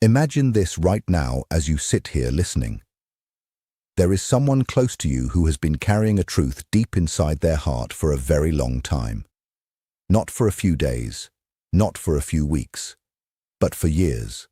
Imagine this right now as you sit here listening. There is someone close to you who has been carrying a truth deep inside their heart for a very long time. Not for a few days, not for a few weeks, but for years.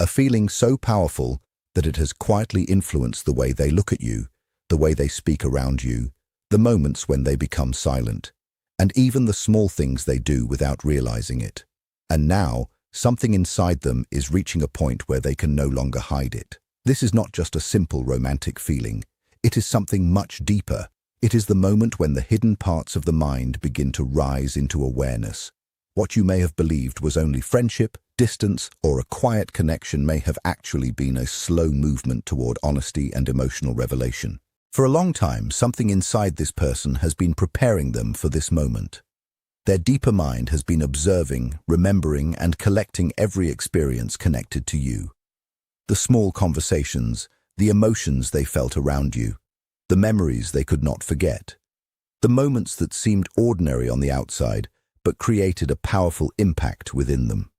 A feeling so powerful that it has quietly influenced the way they look at you, the way they speak around you, the moments when they become silent, and even the small things they do without realizing it. And now, something inside them is reaching a point where they can no longer hide it. This is not just a simple romantic feeling. It is something much deeper. It is the moment when the hidden parts of the mind begin to rise into awareness. What you may have believed was only friendship, distance, or a quiet connection may have actually been a slow movement toward honesty and emotional revelation. For a long time, something inside this person has been preparing them for this moment. Their deeper mind has been observing, remembering, and collecting every experience connected to you. The small conversations, the emotions they felt around you, the memories they could not forget, the moments that seemed ordinary on the outside but created a powerful impact within them.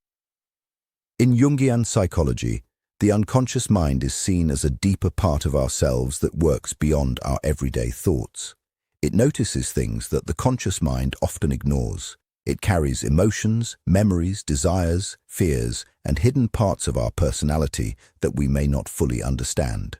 In Jungian psychology, the unconscious mind is seen as a deeper part of ourselves that works beyond our everyday thoughts. It notices things that the conscious mind often ignores. It carries emotions, memories, desires, fears, and hidden parts of our personality that we may not fully understand.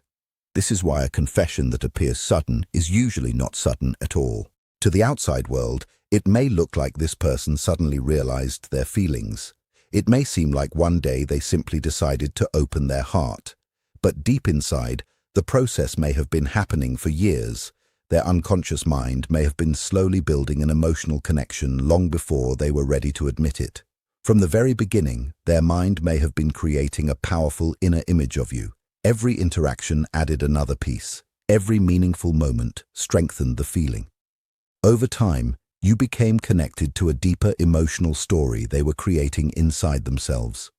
This is why a confession that appears sudden is usually not sudden at all. To the outside world, it may look like this person suddenly realized their feelings. It may seem like one day they simply decided to open their heart. But deep inside, the process may have been happening for years. Their unconscious mind may have been slowly building an emotional connection long before they were ready to admit it. From the very beginning, their mind may have been creating a powerful inner image of you. Every interaction added another piece. Every meaningful moment strengthened the feeling. Over time, you became connected to a deeper emotional story they were creating inside themselves.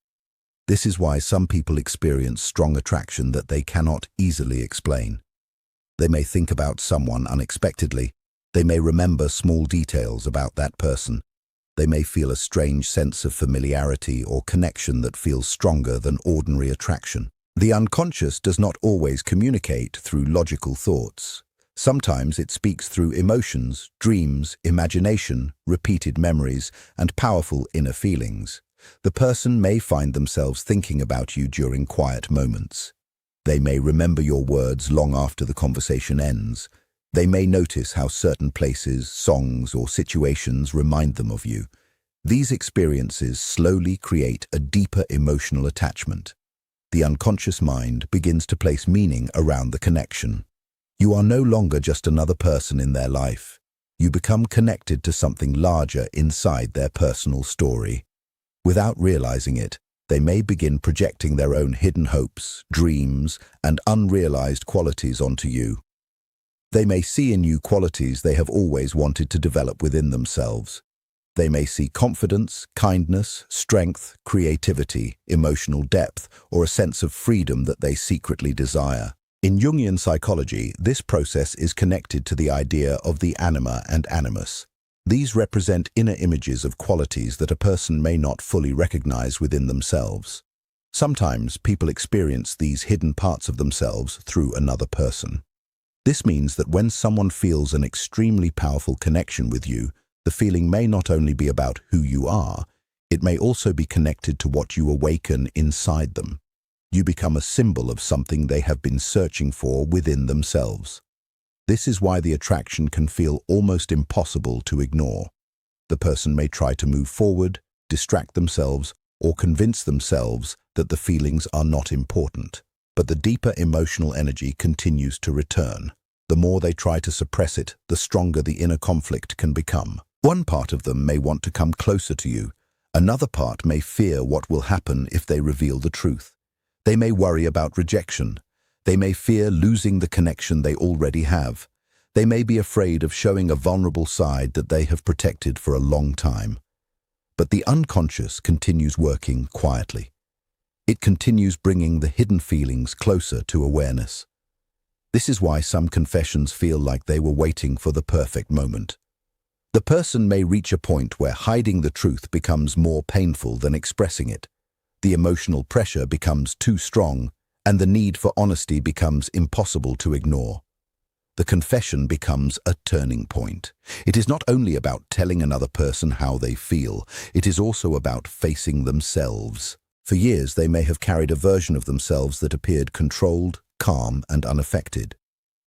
This is why some people experience strong attraction that they cannot easily explain. They may think about someone unexpectedly. They may remember small details about that person. They may feel a strange sense of familiarity or connection that feels stronger than ordinary attraction. The unconscious does not always communicate through logical thoughts. Sometimes it speaks through emotions, dreams, imagination, repeated memories, and powerful inner feelings. The person may find themselves thinking about you during quiet moments. They may remember your words long after the conversation ends. They may notice how certain places, songs, or situations remind them of you. These experiences slowly create a deeper emotional attachment. The unconscious mind begins to place meaning around the connection. You are no longer just another person in their life. You become connected to something larger inside their personal story. Without realizing it, they may begin projecting their own hidden hopes, dreams, and unrealized qualities onto you. They may see in you qualities they have always wanted to develop within themselves. They may see confidence, kindness, strength, creativity, emotional depth, or a sense of freedom that they secretly desire. In Jungian psychology, this process is connected to the idea of the anima and animus. These represent inner images of qualities that a person may not fully recognize within themselves. Sometimes people experience these hidden parts of themselves through another person. This means that when someone feels an extremely powerful connection with you, the feeling may not only be about who you are, it may also be connected to what you awaken inside them. You become a symbol of something they have been searching for within themselves. This is why the attraction can feel almost impossible to ignore. The person may try to move forward, distract themselves, or convince themselves that the feelings are not important. But the deeper emotional energy continues to return. The more they try to suppress it, the stronger the inner conflict can become. One part of them may want to come closer to you. Another part may fear what will happen if they reveal the truth. They may worry about rejection. They may fear losing the connection they already have. They may be afraid of showing a vulnerable side that they have protected for a long time. But the unconscious continues working quietly. It continues bringing the hidden feelings closer to awareness. This is why some confessions feel like they were waiting for the perfect moment. The person may reach a point where hiding the truth becomes more painful than expressing it. The emotional pressure becomes too strong, and the need for honesty becomes impossible to ignore. The confession becomes a turning point. It is not only about telling another person how they feel, it is also about facing themselves. For years, they may have carried a version of themselves that appeared controlled, calm, and unaffected.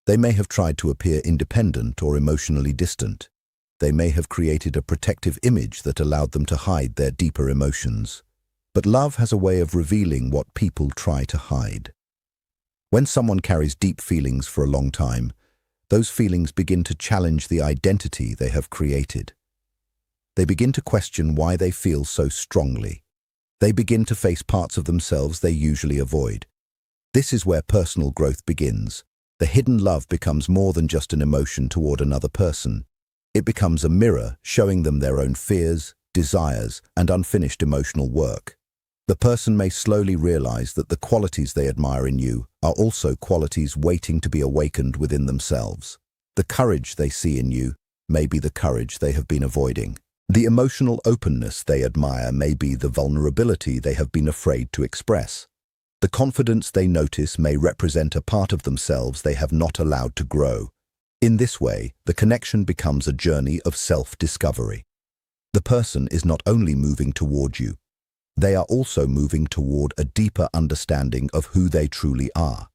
They may have tried to appear independent or emotionally distant. They may have created a protective image that allowed them to hide their deeper emotions. But love has a way of revealing what people try to hide. When someone carries deep feelings for a long time, those feelings begin to challenge the identity they have created. They begin to question why they feel so strongly. They begin to face parts of themselves they usually avoid. This is where personal growth begins. The hidden love becomes more than just an emotion toward another person. It becomes a mirror showing them their own fears, desires, and unfinished emotional work. The person may slowly realize that the qualities they admire in you are also qualities waiting to be awakened within themselves. The courage they see in you may be the courage they have been avoiding. The emotional openness they admire may be the vulnerability they have been afraid to express. The confidence they notice may represent a part of themselves they have not allowed to grow. In this way, the connection becomes a journey of self-discovery. The person is not only moving toward you, they are also moving toward a deeper understanding of who they truly are.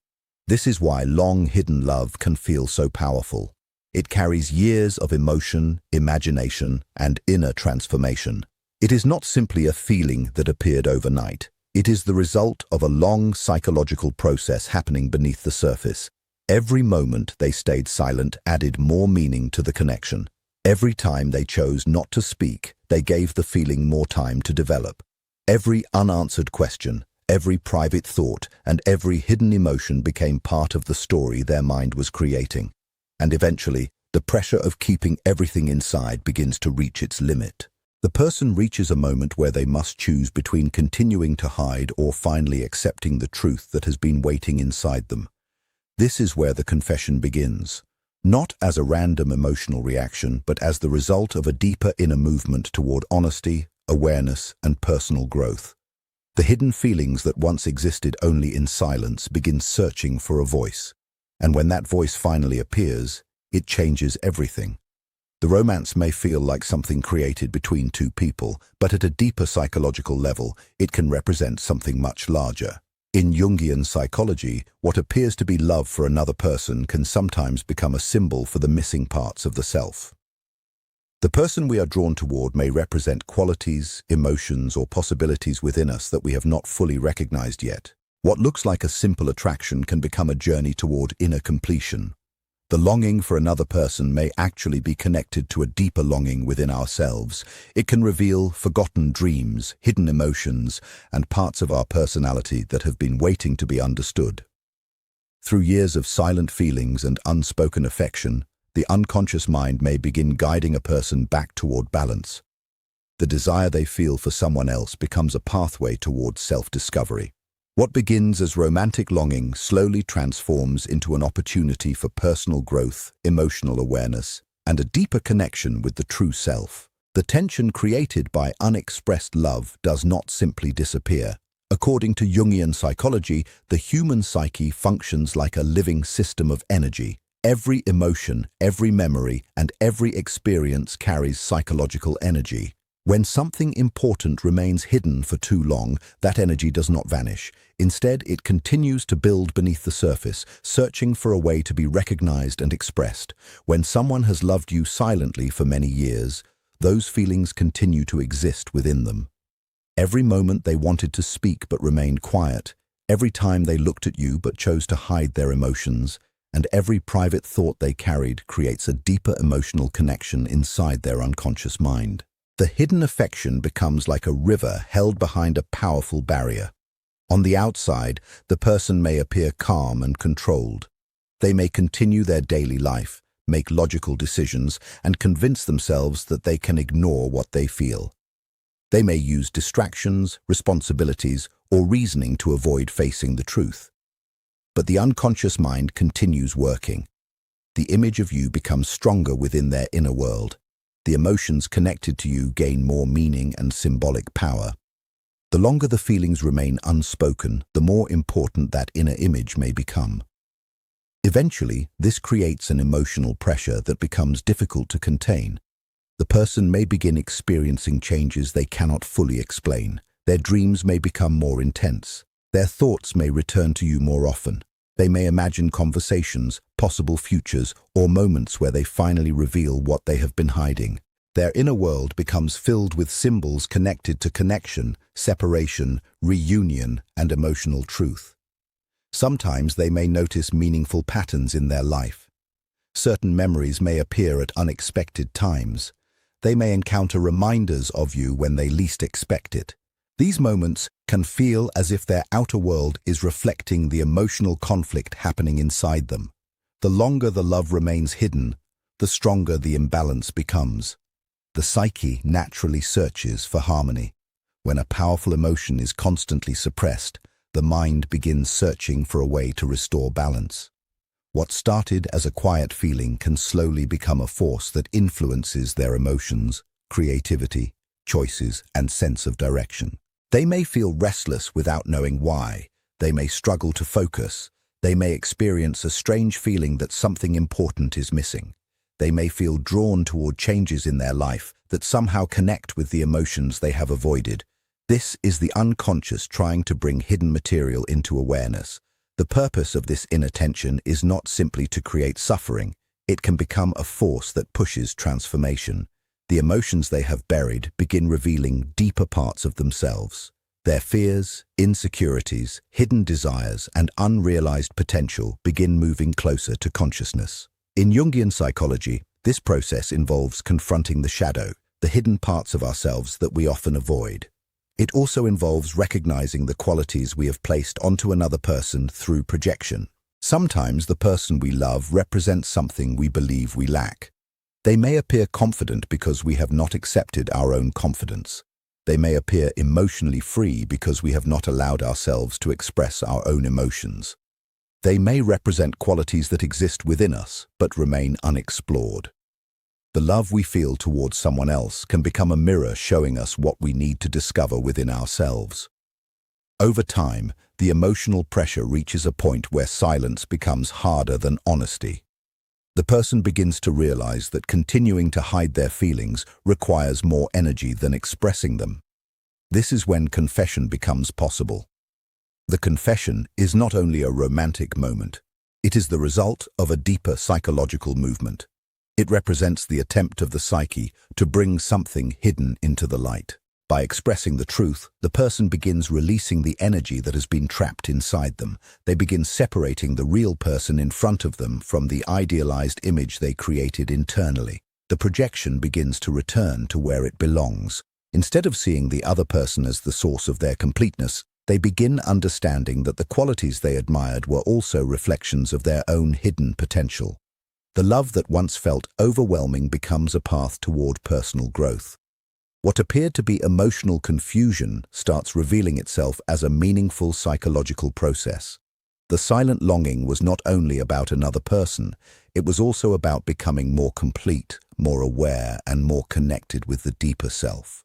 This is why long-hidden love can feel so powerful. It carries years of emotion, imagination, and inner transformation. It is not simply a feeling that appeared overnight. It is the result of a long psychological process happening beneath the surface. Every moment they stayed silent added more meaning to the connection. Every time they chose not to speak, they gave the feeling more time to develop. Every unanswered question, every private thought, and every hidden emotion became part of the story their mind was creating. And eventually, the pressure of keeping everything inside begins to reach its limit. The person reaches a moment where they must choose between continuing to hide or finally accepting the truth that has been waiting inside them. This is where the confession begins, not as a random emotional reaction, but as the result of a deeper inner movement toward honesty, awareness, and personal growth. The hidden feelings that once existed only in silence begin searching for a voice. And when that voice finally appears, it changes everything. The romance may feel like something created between two people, but at a deeper psychological level, it can represent something much larger. In Jungian psychology, what appears to be love for another person can sometimes become a symbol for the missing parts of the self. The person we are drawn toward may represent qualities, emotions, or possibilities within us that we have not fully recognized yet. What looks like a simple attraction can become a journey toward inner completion. The longing for another person may actually be connected to a deeper longing within ourselves. It can reveal forgotten dreams, hidden emotions, and parts of our personality that have been waiting to be understood. Through years of silent feelings and unspoken affection, the unconscious mind may begin guiding a person back toward balance. The desire they feel for someone else becomes a pathway toward self-discovery. What begins as romantic longing slowly transforms into an opportunity for personal growth, emotional awareness, and a deeper connection with the true self. The tension created by unexpressed love does not simply disappear. According to Jungian psychology, the human psyche functions like a living system of energy. Every emotion, every memory, and every experience carries psychological energy. When something important remains hidden for too long, that energy does not vanish. Instead, it continues to build beneath the surface, searching for a way to be recognized and expressed. When someone has loved you silently for many years, those feelings continue to exist within them. Every moment they wanted to speak but remained quiet, every time they looked at you but chose to hide their emotions, and every private thought they carried creates a deeper emotional connection inside their unconscious mind. The hidden affection becomes like a river held behind a powerful barrier. On the outside, the person may appear calm and controlled. They may continue their daily life, make logical decisions, and convince themselves that they can ignore what they feel. They may use distractions, responsibilities, or reasoning to avoid facing the truth. But the unconscious mind continues working. The image of you becomes stronger within their inner world. The emotions connected to you gain more meaning and symbolic power. The longer the feelings remain unspoken, the more important that inner image may become. Eventually, this creates an emotional pressure that becomes difficult to contain. The person may begin experiencing changes they cannot fully explain. Their dreams may become more intense. Their thoughts may return to you more often. They may imagine conversations, possible futures, or moments where they finally reveal what they have been hiding. Their inner world becomes filled with symbols connected to connection, separation, reunion, and emotional truth. Sometimes they may notice meaningful patterns in their life. Certain memories may appear at unexpected times. They may encounter reminders of you when they least expect it. These moments can feel as if their outer world is reflecting the emotional conflict happening inside them. The longer the love remains hidden, the stronger the imbalance becomes. The psyche naturally searches for harmony. When a powerful emotion is constantly suppressed, the mind begins searching for a way to restore balance. What started as a quiet feeling can slowly become a force that influences their emotions, creativity, choices, and sense of direction. They may feel restless without knowing why. They may struggle to focus. They may experience a strange feeling that something important is missing. They may feel drawn toward changes in their life that somehow connect with the emotions they have avoided. This is the unconscious trying to bring hidden material into awareness. The purpose of this inner tension is not simply to create suffering. It can become a force that pushes transformation. The emotions they have buried begin revealing deeper parts of themselves. Their fears, insecurities, hidden desires, and unrealized potential begin moving closer to consciousness. In Jungian psychology, this process involves confronting the shadow, the hidden parts of ourselves that we often avoid. It also involves recognizing the qualities we have placed onto another person through projection. Sometimes the person we love represents something we believe we lack. They may appear confident because we have not accepted our own confidence. They may appear emotionally free because we have not allowed ourselves to express our own emotions. They may represent qualities that exist within us but remain unexplored. The love we feel towards someone else can become a mirror showing us what we need to discover within ourselves. Over time, the emotional pressure reaches a point where silence becomes harder than honesty. The person begins to realize that continuing to hide their feelings requires more energy than expressing them. This is when confession becomes possible. The confession is not only a romantic moment. It is the result of a deeper psychological movement. It represents the attempt of the psyche to bring something hidden into the light. By expressing the truth, the person begins releasing the energy that has been trapped inside them. They begin separating the real person in front of them from the idealized image they created internally. The projection begins to return to where it belongs. Instead of seeing the other person as the source of their completeness, they begin understanding that the qualities they admired were also reflections of their own hidden potential. The love that once felt overwhelming becomes a path toward personal growth. What appeared to be emotional confusion starts revealing itself as a meaningful psychological process. The silent longing was not only about another person, it was also about becoming more complete, more aware, and more connected with the deeper self.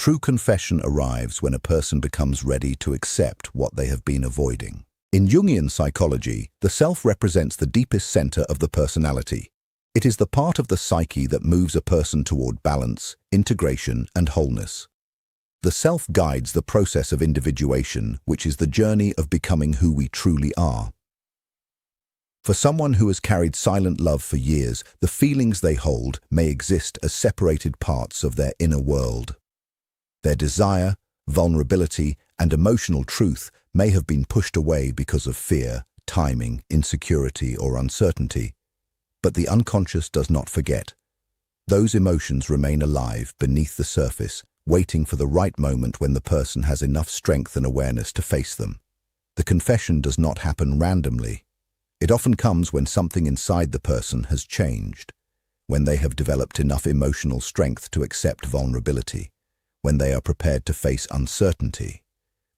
True confession arrives when a person becomes ready to accept what they have been avoiding. In Jungian psychology, the self represents the deepest center of the personality. It is the part of the psyche that moves a person toward balance, integration, and wholeness. The self guides the process of individuation, which is the journey of becoming who we truly are. For someone who has carried silent love for years, the feelings they hold may exist as separated parts of their inner world. Their desire, vulnerability, and emotional truth may have been pushed away because of fear, timing, insecurity, or uncertainty. But the unconscious does not forget. Those emotions remain alive beneath the surface, waiting for the right moment when the person has enough strength and awareness to face them. The confession does not happen randomly. It often comes when something inside the person has changed, when they have developed enough emotional strength to accept vulnerability, when they are prepared to face uncertainty,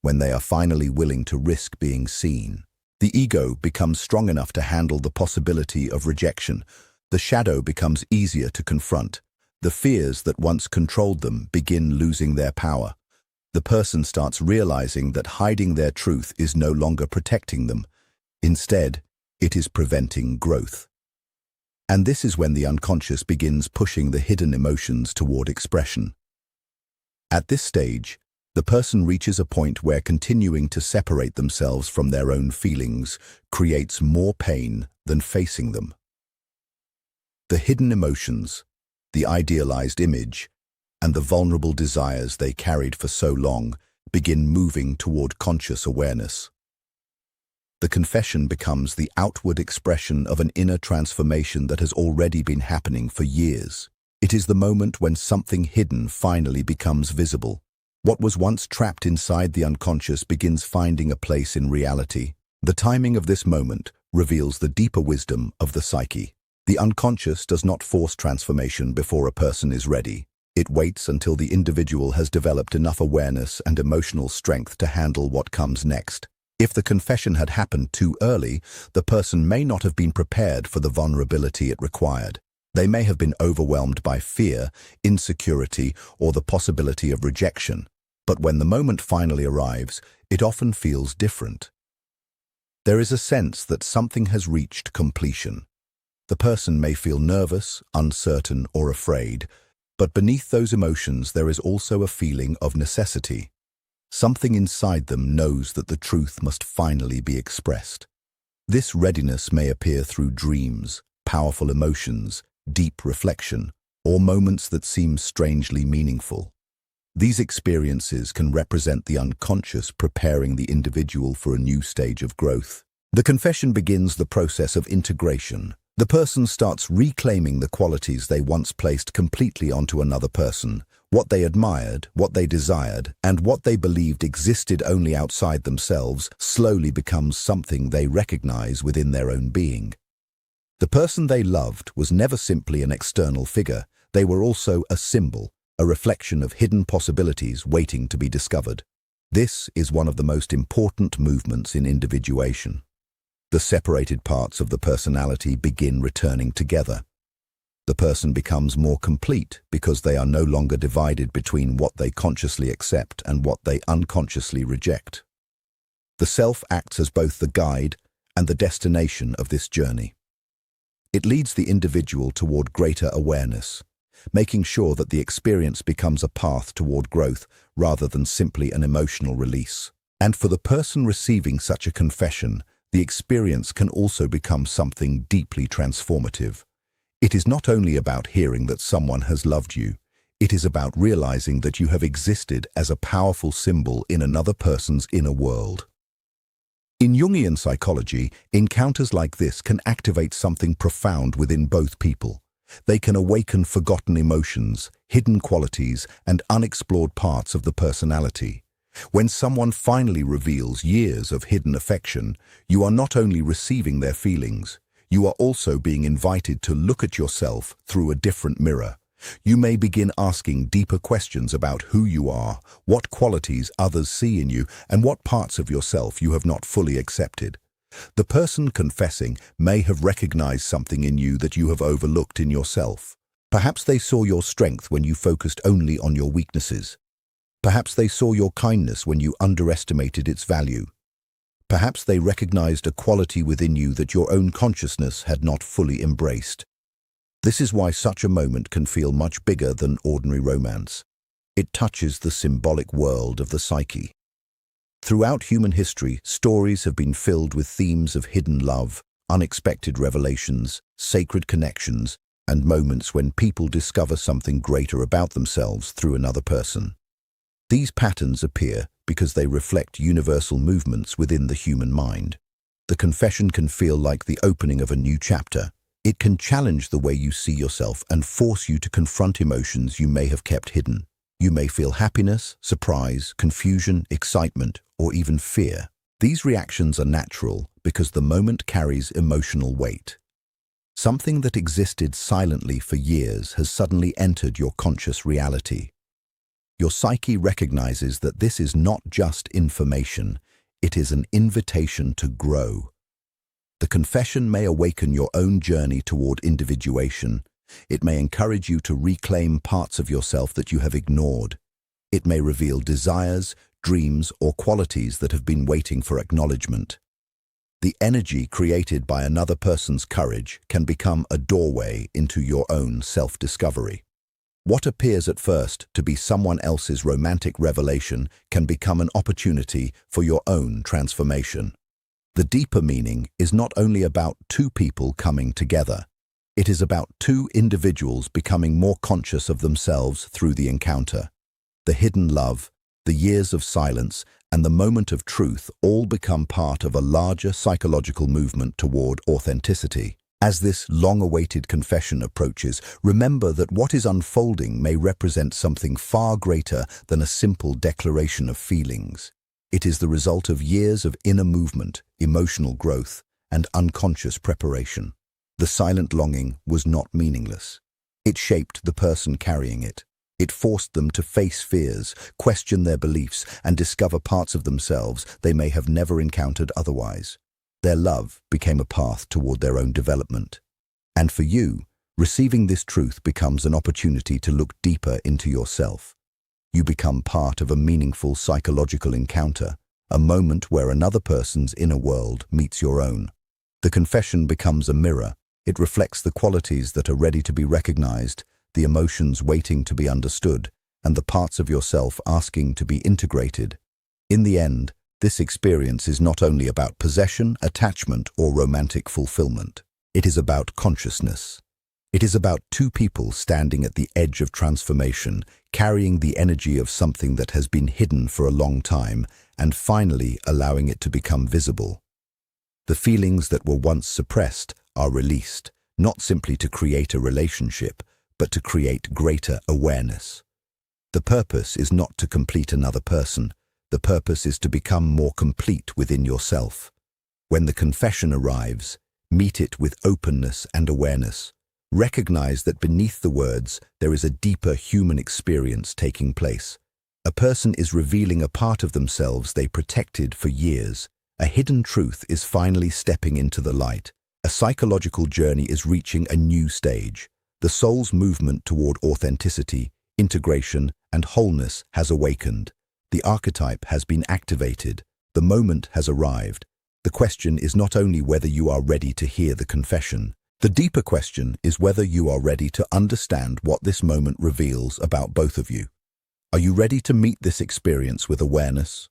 when they are finally willing to risk being seen. The ego becomes strong enough to handle the possibility of rejection. The shadow becomes easier to confront. The fears that once controlled them begin losing their power. The person starts realizing that hiding their truth is no longer protecting them. Instead, it is preventing growth. And this is when the unconscious begins pushing the hidden emotions toward expression. At this stage, the person reaches a point where continuing to separate themselves from their own feelings creates more pain than facing them. The hidden emotions, the idealized image, and the vulnerable desires they carried for so long begin moving toward conscious awareness. The confession becomes the outward expression of an inner transformation that has already been happening for years. It is the moment when something hidden finally becomes visible. What was once trapped inside the unconscious begins finding a place in reality. The timing of this moment reveals the deeper wisdom of the psyche. The unconscious does not force transformation before a person is ready. It waits until the individual has developed enough awareness and emotional strength to handle what comes next. If the confession had happened too early, the person may not have been prepared for the vulnerability it required. They may have been overwhelmed by fear, insecurity, or the possibility of rejection. But when the moment finally arrives, it often feels different. There is a sense that something has reached completion. The person may feel nervous, uncertain, or afraid, but beneath those emotions there is also a feeling of necessity. Something inside them knows that the truth must finally be expressed. This readiness may appear through dreams, powerful emotions, deep reflection, or moments that seem strangely meaningful. These experiences can represent the unconscious preparing the individual for a new stage of growth. The confession begins the process of integration. The person starts reclaiming the qualities they once placed completely onto another person. What they admired, what they desired, and what they believed existed only outside themselves slowly becomes something they recognize within their own being. The person they loved was never simply an external figure. They were also a symbol, a reflection of hidden possibilities waiting to be discovered. This is one of the most important movements in individuation. The separated parts of the personality begin returning together. The person becomes more complete because they are no longer divided between what they consciously accept and what they unconsciously reject. The self acts as both the guide and the destination of this journey. It leads the individual toward greater awareness, making sure that the experience becomes a path toward growth rather than simply an emotional release. And for the person receiving such a confession, the experience can also become something deeply transformative. It is not only about hearing that someone has loved you, it is about realizing that you have existed as a powerful symbol in another person's inner world. In Jungian psychology, encounters like this can activate something profound within both people. They can awaken forgotten emotions, hidden qualities, and unexplored parts of the personality. When someone finally reveals years of hidden affection, you are not only receiving their feelings, you are also being invited to look at yourself through a different mirror. You may begin asking deeper questions about who you are, what qualities others see in you, and what parts of yourself you have not fully accepted. The person confessing may have recognized something in you that you have overlooked in yourself. Perhaps they saw your strength when you focused only on your weaknesses. Perhaps they saw your kindness when you underestimated its value. Perhaps they recognized a quality within you that your own consciousness had not fully embraced. This is why such a moment can feel much bigger than ordinary romance. It touches the symbolic world of the psyche. Throughout human history, stories have been filled with themes of hidden love, unexpected revelations, sacred connections, and moments when people discover something greater about themselves through another person. These patterns appear because they reflect universal movements within the human mind. The confession can feel like the opening of a new chapter. It can challenge the way you see yourself and force you to confront emotions you may have kept hidden. You may feel happiness, surprise, confusion, excitement, or even fear. These reactions are natural because the moment carries emotional weight. Something that existed silently for years has suddenly entered your conscious reality. Your psyche recognizes that this is not just information, it is an invitation to grow. The confession may awaken your own journey toward individuation. It may encourage you to reclaim parts of yourself that you have ignored. It may reveal desires, dreams, or qualities that have been waiting for acknowledgement. The energy created by another person's courage can become a doorway into your own self-discovery. What appears at first to be someone else's romantic revelation can become an opportunity for your own transformation. The deeper meaning is not only about two people coming together. It is about two individuals becoming more conscious of themselves through the encounter. The hidden love, the years of silence, and the moment of truth all become part of a larger psychological movement toward authenticity. As this long-awaited confession approaches, remember that what is unfolding may represent something far greater than a simple declaration of feelings. It is the result of years of inner movement, emotional growth, and unconscious preparation. The silent longing was not meaningless. It shaped the person carrying it. It forced them to face fears, question their beliefs, and discover parts of themselves they may have never encountered otherwise. Their love became a path toward their own development. And for you, receiving this truth becomes an opportunity to look deeper into yourself. You become part of a meaningful psychological encounter, a moment where another person's inner world meets your own. The confession becomes a mirror. It reflects the qualities that are ready to be recognized, the emotions waiting to be understood, and the parts of yourself asking to be integrated. In the end, this experience is not only about possession, attachment, or romantic fulfillment. It is about consciousness. It is about two people standing at the edge of transformation, carrying the energy of something that has been hidden for a long time, and finally allowing it to become visible. The feelings that were once suppressed are released, not simply to create a relationship, but to create greater awareness. The purpose is not to complete another person. The purpose is to become more complete within yourself. When the confession arrives, meet it with openness and awareness. Recognize that beneath the words, there is a deeper human experience taking place. A person is revealing a part of themselves they protected for years. A hidden truth is finally stepping into the light. A psychological journey is reaching a new stage. The soul's movement toward authenticity, integration, and wholeness has awakened. The archetype has been activated. The moment has arrived. The question is not only whether you are ready to hear the confession. The deeper question is whether you are ready to understand what this moment reveals about both of you. Are you ready to meet this experience with awareness?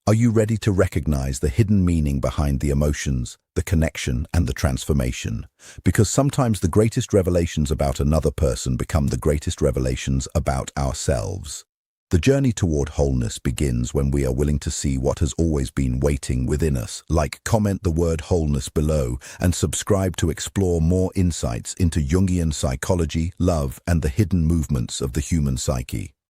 Are you ready to recognize the hidden meaning behind the emotions, the connection, and the transformation? Because sometimes the greatest revelations about another person become the greatest revelations about ourselves. The journey toward wholeness begins when we are willing to see what has always been waiting within us. Comment the word wholeness below and subscribe to explore more insights into Jungian psychology, love, and the hidden movements of the human psyche.